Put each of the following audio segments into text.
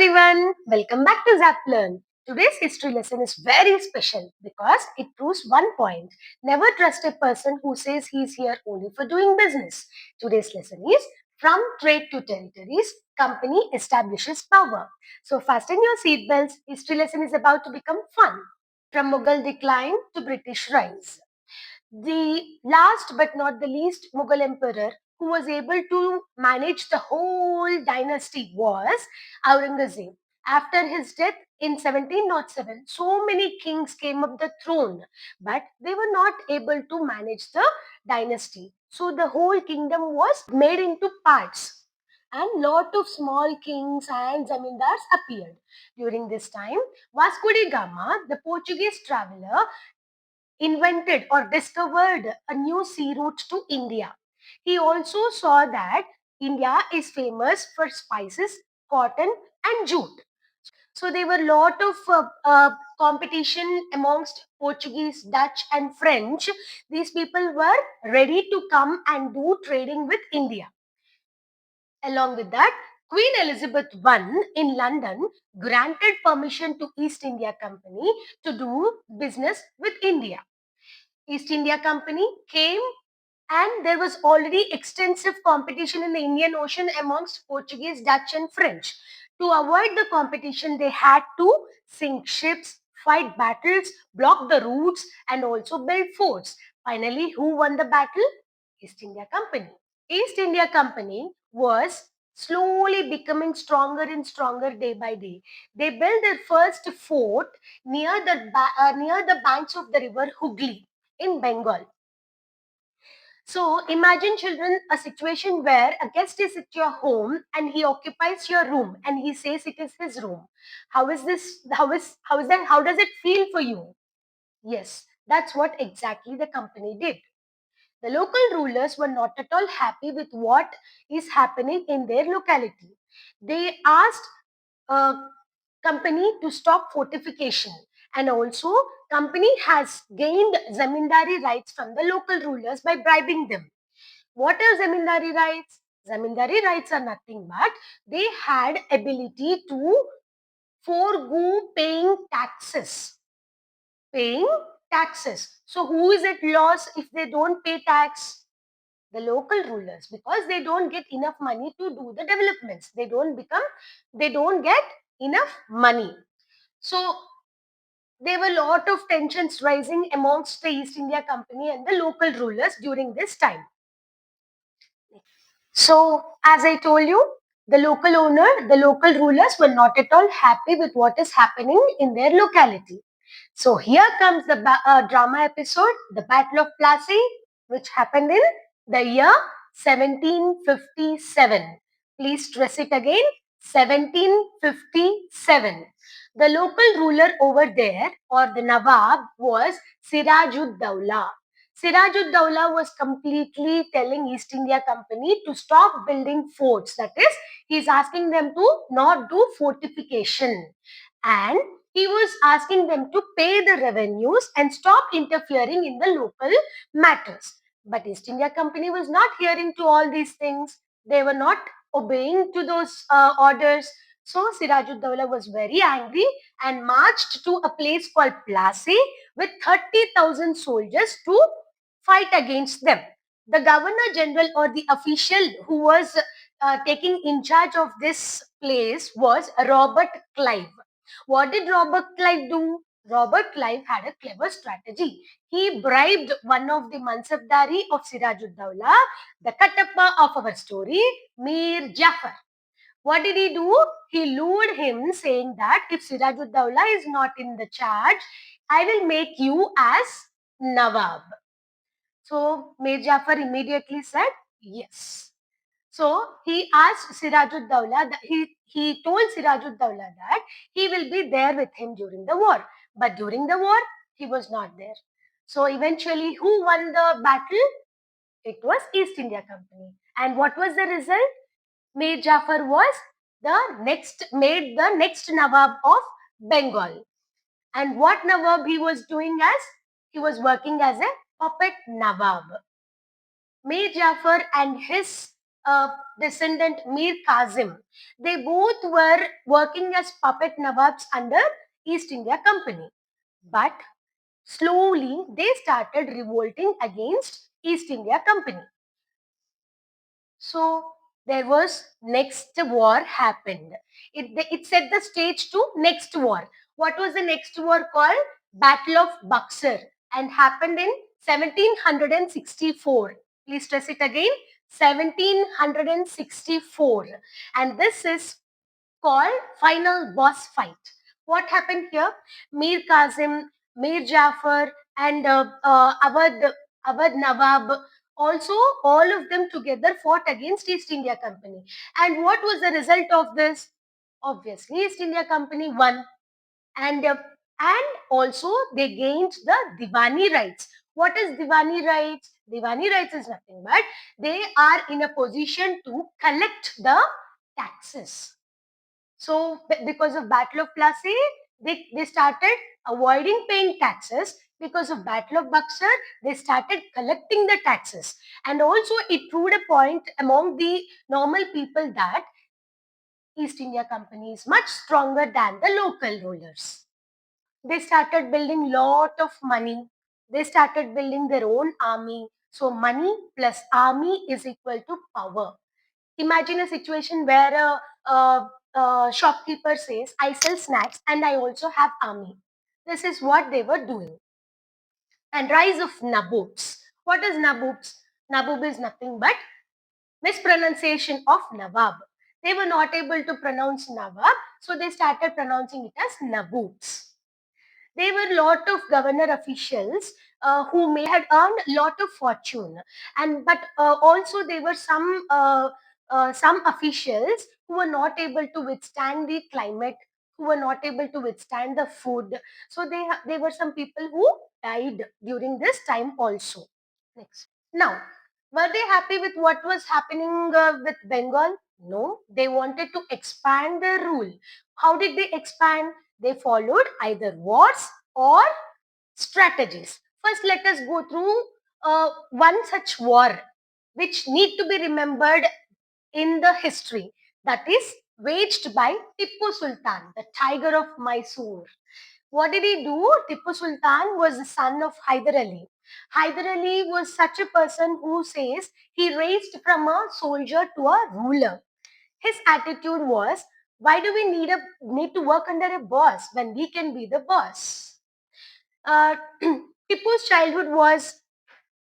everyone, welcome back to Zaplearn. Today's history lesson is very special because it proves one point. Never trust a person who says he is here only for doing business. Today's lesson is from trade to territories, company establishes power. So fasten your seatbelts, history lesson is about to become fun. From Mughal decline to British rise. The last but not the least Mughal emperor who was able to manage the whole dynasty was Aurangzeb. After his death in 1707, so many kings came up the throne, but they were not able to manage the dynasty. So the whole kingdom was made into parts and lot of small kings and zamindars appeared. During this time, Vasco da Gama, the Portuguese traveler, invented or discovered a new sea route to India. He also saw that India is famous for spices, cotton, and jute. So there were a lot of competition amongst Portuguese, Dutch, and French. These people were ready to come and do trading with India. Along with that, Queen Elizabeth I in London granted permission to East India Company to do business with India. East India Company came and there was already extensive competition in the Indian Ocean amongst Portuguese, Dutch and French. To avoid the competition, they had to sink ships, fight battles, block the routes and also build forts. Finally, who won the battle? East India Company. East India Company was slowly becoming stronger and stronger day by day. They built their first fort near the banks of the river Hooghly in Bengal. So imagine children a situation where a guest is at your home and he occupies your room and he says it is his room. How is this? How is that? How does it feel for you? Yes, that's what exactly the company did. The local rulers were not at all happy with what is happening in their locality. They asked a company to stop fortification and also company has gained zamindari rights from the local rulers by bribing them. What are zamindari rights? Zamindari rights are nothing but they had ability to forego paying taxes. So who is at loss if they don't pay tax? The local rulers, because they don't get enough money to do the developments. They don't get enough money. So there were a lot of tensions rising amongst the East India Company and the local rulers during this time. So, as I told you, the local rulers were not at all happy with what is happening in their locality. So, here comes the drama episode, the Battle of Plassey, which happened in the year 1757. Please stress it again, 1757. The local ruler over there, or the Nawab, was Sirajud-Dowlah. Sirajud-Dowlah was completely telling East India Company to stop building forts. That is, he is asking them to not do fortification. And he was asking them to pay the revenues and stop interfering in the local matters. But East India Company was not hearing to all these things. They were not obeying to those orders. So Sirajud-Dowlah was very angry and marched to a place called Plassey with 30,000 soldiers to fight against them. The governor general or the official who was taking in charge of this place was Robert Clive. What did Robert Clive do? Robert Clive had a clever strategy. He bribed one of the Mansabdari of Sirajud-Dowlah, the Katappa of our story, Mir Jafar. What did he do? He lured him saying that if Sirajud-Dowlah is not in the charge, I will make you as Nawab. So Mir Jafar immediately said yes. So he asked Sirajud-Dowlah, he told Sirajud-Dowlah that he will be there with him during the war. But during the war, he was not there. So eventually, who won the battle? It was East India Company. And what was the result? Mir Jafar was made the next Nawab of Bengal. And what Nawab he was doing as? He was working as a puppet Nawab. Mir Jafar and his uh, descendant Mir Kazim. They both were working as puppet Nawabs under East India Company. But slowly they started revolting against East India Company. So there was next war happened. It set the stage to next war. What was the next war called? Battle of Buxar and happened in 1764. Please stress it again. 1764. And this is called final boss fight. What happened here? Mir Kazim, Mir Jafar, and Awadh Nawab, also all of them together fought against East India Company. And what was the result of this? Obviously, East India Company won, and also they gained the Diwani rights. What is Diwani rights? Diwani rights is nothing but they are in a position to collect the taxes. So because of Battle of Plassey, they started avoiding paying taxes. Because of Battle of Buxar, they started collecting the taxes. And also it proved a point among the normal people that East India Company is much stronger than the local rulers. They started building lot of money. They started building their own army. So money plus army is equal to power. Imagine a situation where a shopkeeper says, I sell snacks and I also have army. This is what they were doing. And rise of Nabobs. What is Nabobs? Nabob is nothing but mispronunciation of Nawab. They were not able to pronounce Nawab, so they started pronouncing it as Nabobs. There were lot of governor officials who may had earned lot of fortune, and but also there were some officials who were not able to withstand the climate, who were not able to withstand the food. So there were some people who died during this time also. Next. Now, were they happy with what was happening with Bengal? No, they wanted to expand their rule. How did they expand? They followed either wars or strategies. First, let us go through one such war which need to be remembered in the history, that is waged by Tipu Sultan, the tiger of Mysore. What did he do? Tipu Sultan was the son of Hyder Ali. Hyder Ali was such a person who says he raised from a soldier to a ruler. His attitude was, why do we need to work under a boss when we can be the boss? Tipu's childhood was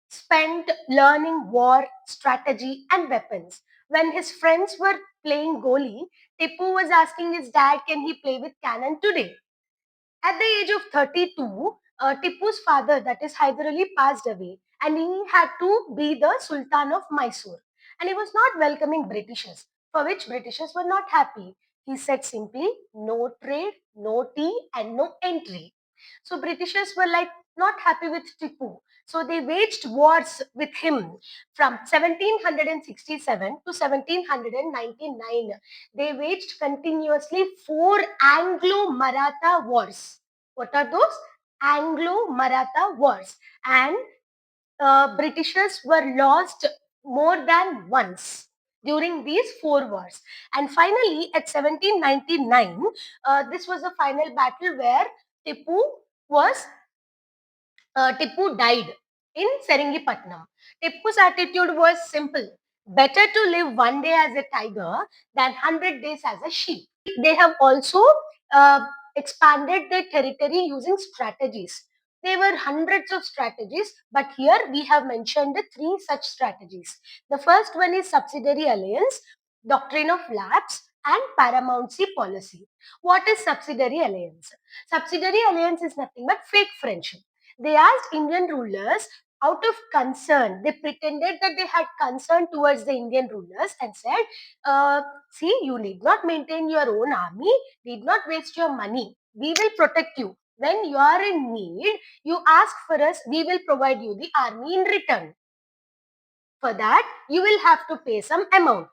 spent learning war, strategy, and weapons. When his friends were playing goli, Tipu was asking his dad, can he play with cannon today? At the age of 32, Tipu's father, that is Hyder Ali, passed away, and he had to be the Sultan of Mysore. And he was not welcoming Britishers, for which Britishers were not happy. He said simply, no trade, no tea, and no entry. So Britishers were like not happy with Tipu. So they waged wars with him from 1767 to 1799. They waged continuously four Anglo-Maratha wars. What are those? Anglo-Maratha wars. And Britishers were lost more than once during these four wars. And finally, at 1799, this was the final battle where Tipu was Tipu died in Seringipatnam. Tipu's attitude was simple. Better to live one day as a tiger than 100 days as a sheep. They have also uh, expanded their territory using strategies. There were hundreds of strategies, but here we have mentioned the three such strategies. The first one is subsidiary alliance, doctrine of lapse, and paramountcy policy. What is subsidiary alliance? Subsidiary alliance is nothing but fake friendship. They asked Indian rulers out of concern. They pretended that they had concern towards the Indian rulers and said, see, you need not maintain your own army, need not waste your money. We will protect you. When you are in need, you ask for us, we will provide you the army in return. For that, you will have to pay some amount.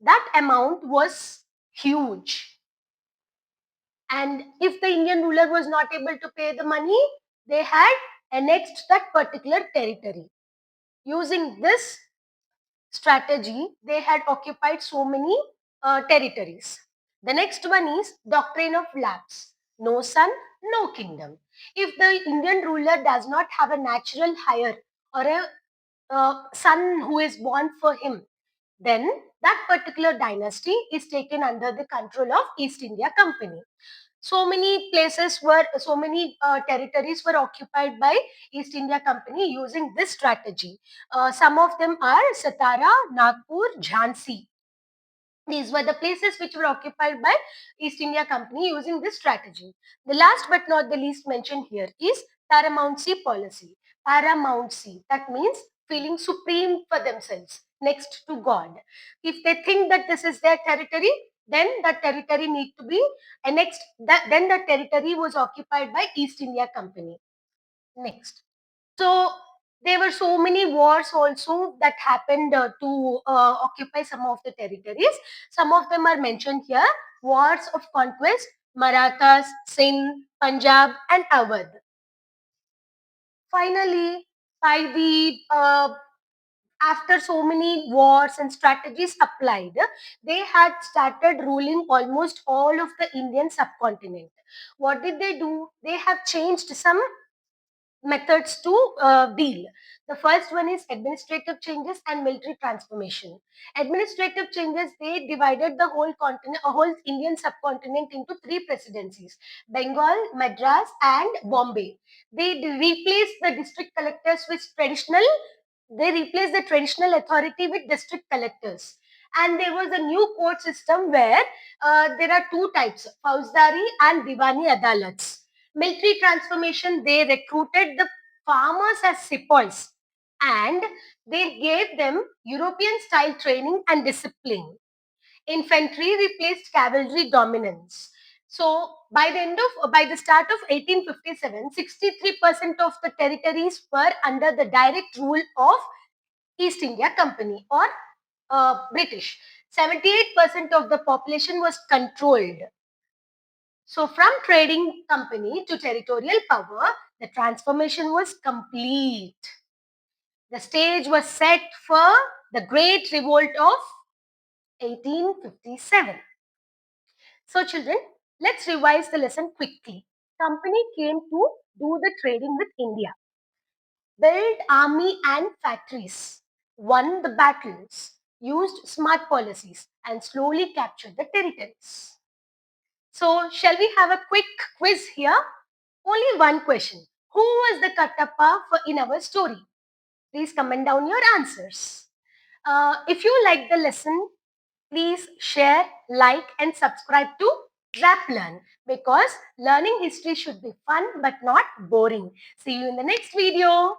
That amount was huge. And if the Indian ruler was not able to pay the money, they had annexed that particular territory. Using this strategy, they had occupied so many territories. The next one is doctrine of lapse. No son, no kingdom. If the Indian ruler does not have a natural heir or a son who is born for him, then that particular dynasty is taken under the control of East India Company. So many places were, so many territories were occupied by East India Company using this strategy. Some of them are Satara, Nagpur, Jhansi. These were the places which were occupied by East India Company using this strategy. The last but not the least mentioned here is paramountcy policy. Paramountcy, that means feeling supreme for themselves, next to God. If they think that this is their territory, then that territory need to be annexed. Then the territory was occupied by East India Company. Next. So there were so many wars also that happened to occupy some of the territories. Some of them are mentioned here. Wars of conquest, Marathas, Sindh, Punjab and Awadh. Finally, by the after so many wars and strategies applied, they had started ruling almost all of the Indian subcontinent. What did they do? They have changed some methods to deal. The first one is administrative changes and military transformation. Administrative changes, they divided the whole continent, a whole Indian subcontinent into three presidencies: Bengal, Madras, and Bombay. Replaced the district collectors with traditional. They replaced the traditional authority with district collectors. And there was a new court system where there are two types: Fauzdari and Diwani Adalats. Military transformation, they recruited the farmers as sepoys and they gave them European style training and discipline. Infantry replaced cavalry dominance. So by the start of 1857, 63% of the territories were under the direct rule of East India Company or British. 78% of the population was controlled. So, from trading company to territorial power, the transformation was complete. The stage was set for the Great Revolt of 1857. So, children, let's revise the lesson quickly. Company came to do the trading with India, built army and factories, won the battles, used smart policies, and slowly captured the territories. So, shall we have a quick quiz here? Only one question. Who was the Kattappa for in our story? Please comment down your answers. If you like the lesson, please share, like, and subscribe to Zaplearn because learning history should be fun but not boring. See you in the next video.